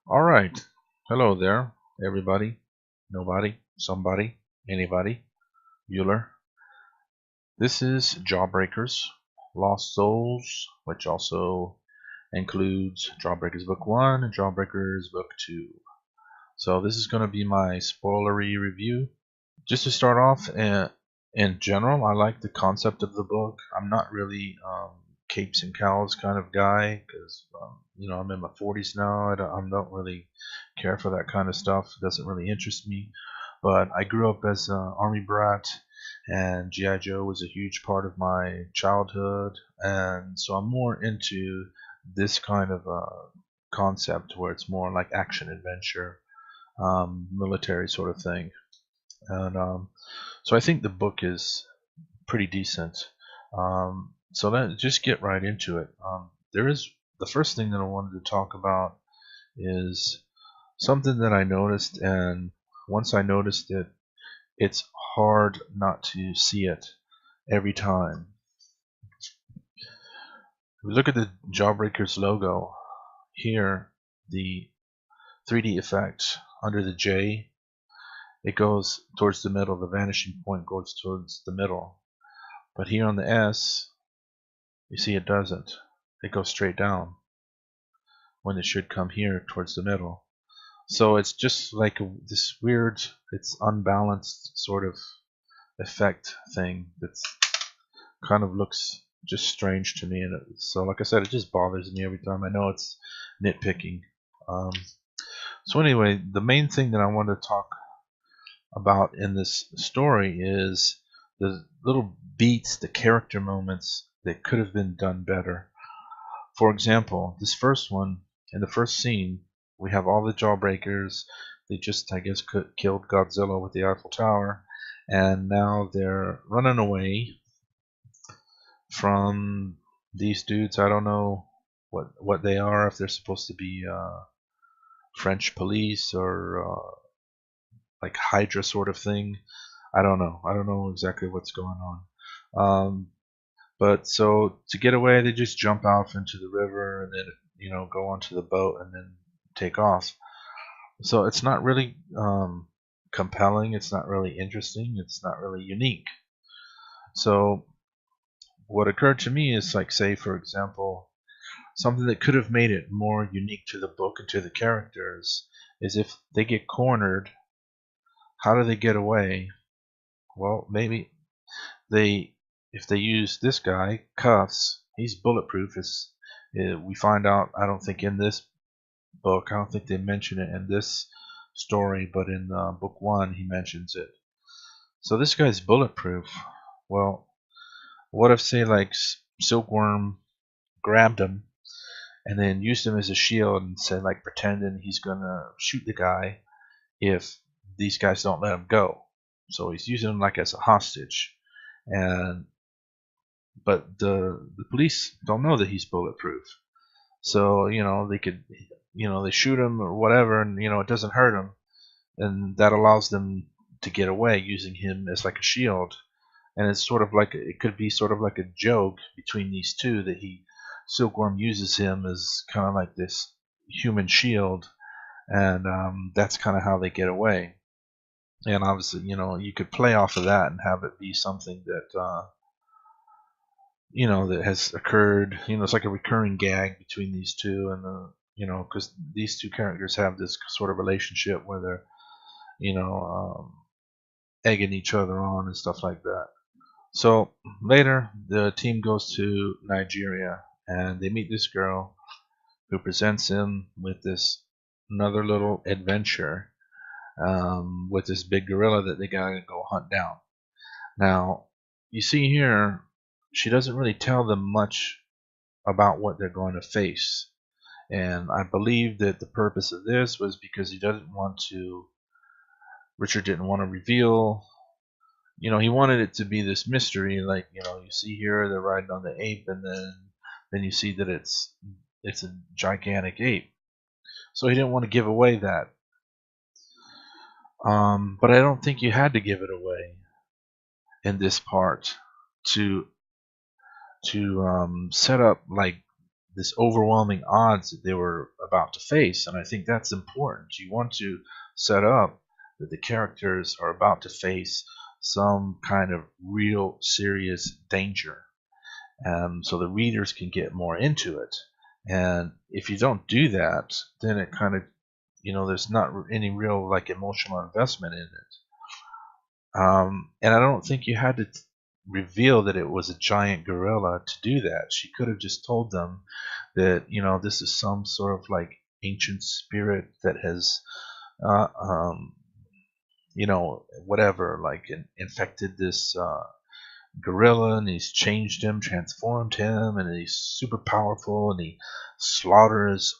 Alright, hello there, everybody, nobody, somebody, anybody, Bueller. This is Jawbreakers, Lost Souls, which also includes Jawbreakers Book 1 and Jawbreakers Book 2. So this is going to be my spoilery review. Just to start off, in general, I like the concept of the book. I'm not really capes and cows kind of guy because I'm in my 40s now. I don't really care for that kind of stuff. It doesn't really interest me. But I grew up as an army brat, and GI Joe was a huge part of my childhood, and so I'm more into this kind of concept where it's more like action adventure, military sort of thing. And so I think the book is pretty decent. So let's just get right into it. There is the first thing that I wanted to talk about is something that I noticed, and once I noticed it, it's hard not to see it every time. If we look at the Jawbreakers logo here, the 3D effect under the J, it goes towards the middle. The vanishing point goes towards the middle. But here on the S, you see it doesn't. It goes straight down when it should come here towards the middle. So it's just like this weird, it's unbalanced sort of effect thing that's kind of looks just strange to me. And so like I said, it just bothers me every time. I know it's nitpicking. Um, so anyway, the main thing that I want to talk about in this story is the little beats, the character moments that could have been done better. For example, this first one, in the first scene, we have all the Jawbreakers. They just, I guess, killed Godzilla with the Eiffel Tower, and now they're running away from these dudes. I don't know what they are, if they're supposed to be French police or like Hydra sort of thing. I don't know. I don't know exactly what's going on. But so to get away, they just jump off into the river and then go onto the boat and then take off. So it's not really compelling. It's not really interesting. It's not really unique. So what occurred to me is, like, say for example, something that could have made it more unique to the book and to the characters is if they get cornered, how do they get away? Well, maybe if they use this guy, Cuffs, he's bulletproof. We find out, I don't think in this book, I don't think they mention it in this story, but in book 1 he mentions it. So this guy's bulletproof. Well, what if, say, like, Silkworm grabbed him and then used him as a shield and said, like, pretending he's gonna shoot the guy if these guys don't let him go. So he's using him like as a hostage, but the police don't know that he's bulletproof. So they could, they shoot him or whatever, and it doesn't hurt him, and that allows them to get away using him as like a shield. And it's sort of like it could be sort of like a joke between these two that Silkworm uses him as kind of like this human shield, and that's kind of how they get away. And obviously, you could play off of that and have it be something that that has occurred. It's like a recurring gag between these two, and because these two characters have this sort of relationship where they're egging each other on and stuff like that. So later, the team goes to Nigeria, and they meet this girl who presents him with this another little adventure, with this big gorilla that they gotta go hunt down. Now, you see here, she doesn't really tell them much about what they're going to face. And I believe that the purpose of this was because Richard didn't want to reveal, he wanted it to be this mystery, like, you see here they're riding on the ape, and then you see that it's a gigantic ape. So he didn't want to give away that. But I don't think you had to give it away in this part to set up, like, this overwhelming odds that they were about to face. And I think that's important. You want to set up that the characters are about to face some kind of real serious danger, so the readers can get more into it. And if you don't do that, then it kind of, there's not any real like emotional investment in it. And I don't think you had to reveal that it was a giant gorilla to do that. She could have just told them that, this is some sort of like ancient spirit that has, uh, um, whatever, like infected this gorilla, and he's changed him, transformed him, and he's super powerful, and he slaughters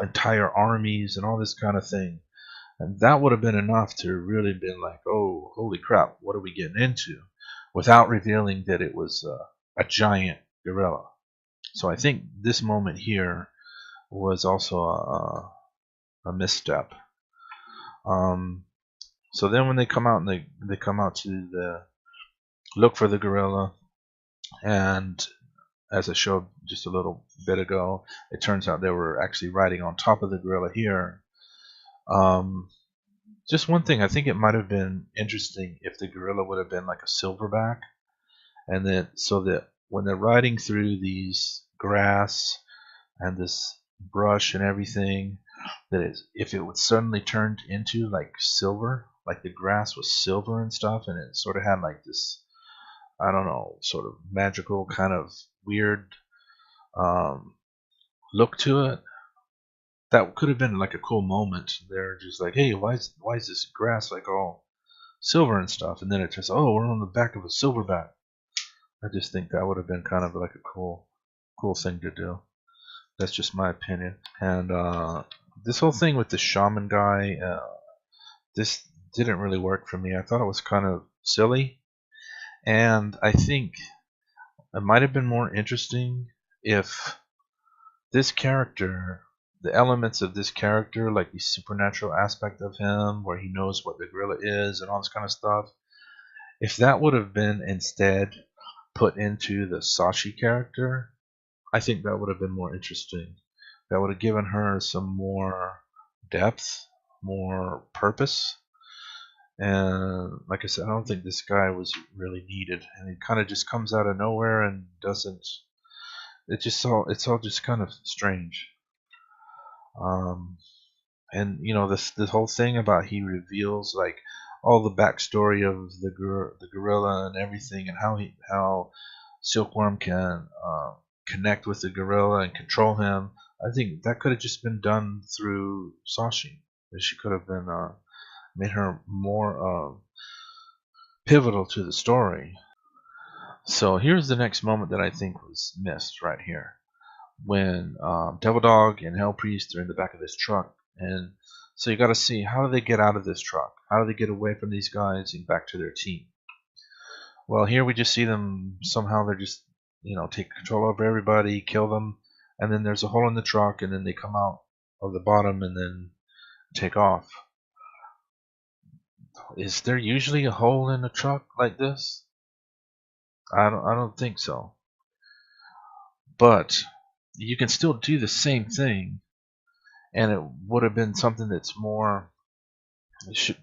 entire armies and all this kind of thing. And that would have been enough to really been like, oh, holy crap, what are we getting into? Without revealing that it was a giant gorilla. So I think this moment here was also a misstep. So then when they come out, and they come out to look for the gorilla, and as I showed just a little bit ago, it turns out they were actually riding on top of the gorilla here. Just one thing, I think it might have been interesting if the gorilla would have been like a silverback, and that so that when they're riding through these grass and this brush and everything, if it would suddenly turn into like silver, like the grass was silver and stuff, and it sort of had like this, I don't know, sort of magical kind of weird look to it. That could have been like a cool moment. They're just like, hey, why is this grass like all silver and stuff? And then it just, oh, we're on the back of a silverback. I just think that would have been kind of like a cool thing to do. That's just my opinion. And this whole thing with the shaman guy, this didn't really work for me. I thought it was kind of silly, and I think it might have been more interesting if this character, the elements of this character, like the supernatural aspect of him, where he knows what the gorilla is and all this kind of stuff, if that would have been instead put into the Sashi character, I think that would have been more interesting. That would have given her some more depth, more purpose. And like I said, I don't think this guy was really needed, and he kind of just comes out of nowhere and doesn't. It's all just kind of strange. And this whole thing about he reveals like all the backstory of the gorilla and everything, and how Silkworm can connect with the gorilla and control him. I think that could have just been done through Sashi. That she could have been made her more pivotal to the story. So here's the next moment that I think was missed right here, when Devil Dog and Hell Priest are in the back of this truck, and so you got to see, how do they get out of this truck? How do they get away from these guys and back to their team? Well, here we just see them somehow. They're just take control over everybody, kill them, and then there's a hole in the truck, and then they come out of the bottom and then take off. Is there usually a hole in a truck like this? I don't think so. But you can still do the same thing, and it would have been something that's more,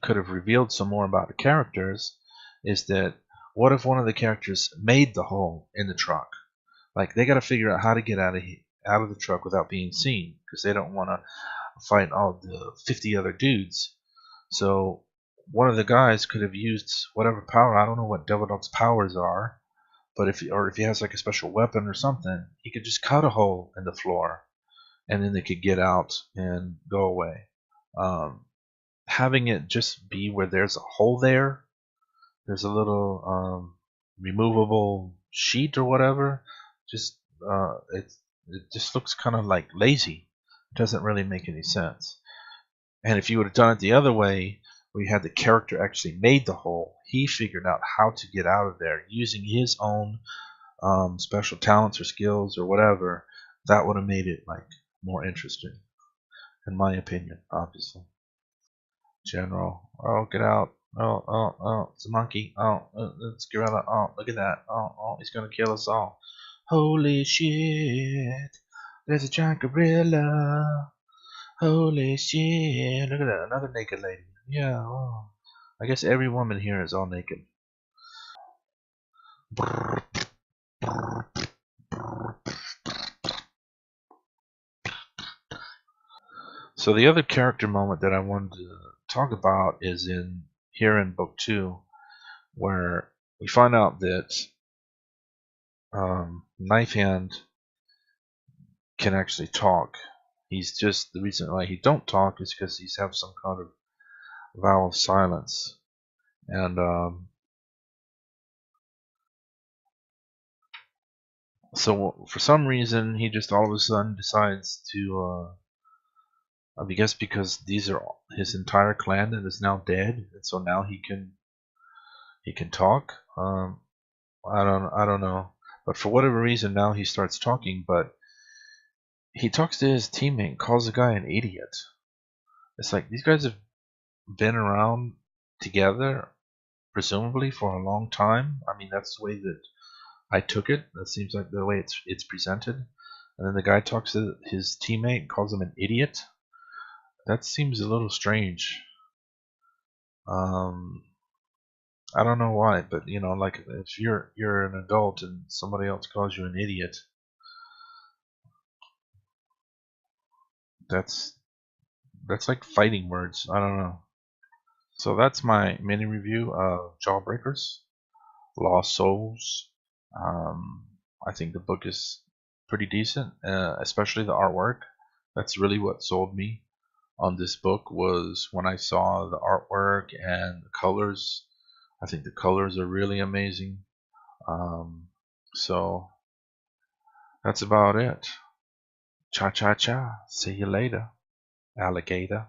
could have revealed some more about the characters. Is that, what if one of the characters made the hole in the truck? Like, they got to figure out how to get out of the truck without being seen, because they don't want to fight all the 50 other dudes. So one of the guys could have used whatever power. I don't know what Devil Dog's powers are, but if he has like a special weapon or something, he could just cut a hole in the floor, and then they could get out and go away. Having it just be where there's a hole there, there's a little removable sheet or whatever, just it just looks kind of like lazy. It doesn't really make any sense. And if you would have done it the other way, where you had the character actually made the hole, he figured out how to get out of there using his own special talents or skills or whatever, that would have made it like more interesting, in my opinion, obviously. General, oh, get out. Oh, it's a monkey. Oh, it's gorilla. Oh, look at that. Oh, he's gonna kill us all. Holy shit. There's a giant gorilla. Holy shit! Look at that, another naked lady. Yeah. Oh. I guess every woman here is all naked. So the other character moment that I wanted to talk about is in here in book 2, where we find out that Knife Hand can actually talk. He's just the reason why he don't talk is because he's have some kind of vow of silence, and so for some reason he just all of a sudden decides to. I guess because these are his entire clan that is now dead, and so now he can talk. I don't know, but for whatever reason now he starts talking, but he talks to his teammate, calls the guy an idiot. It's like these guys have been around together, presumably for a long time. I mean, that's the way that I took it. That seems like the way it's presented. And then the guy talks to his teammate and calls him an idiot. That seems a little strange. Um, I don't know why, but you know, like if you're an adult and somebody else calls you an idiot, that's that's like fighting words. I don't know. So that's my mini review of Jawbreakers, Lost Souls. I think the book is pretty decent, especially the artwork. That's really what sold me on this book was when I saw the artwork and the colors. I think the colors are really amazing. So that's about it. Cha cha cha. See you later, alligator.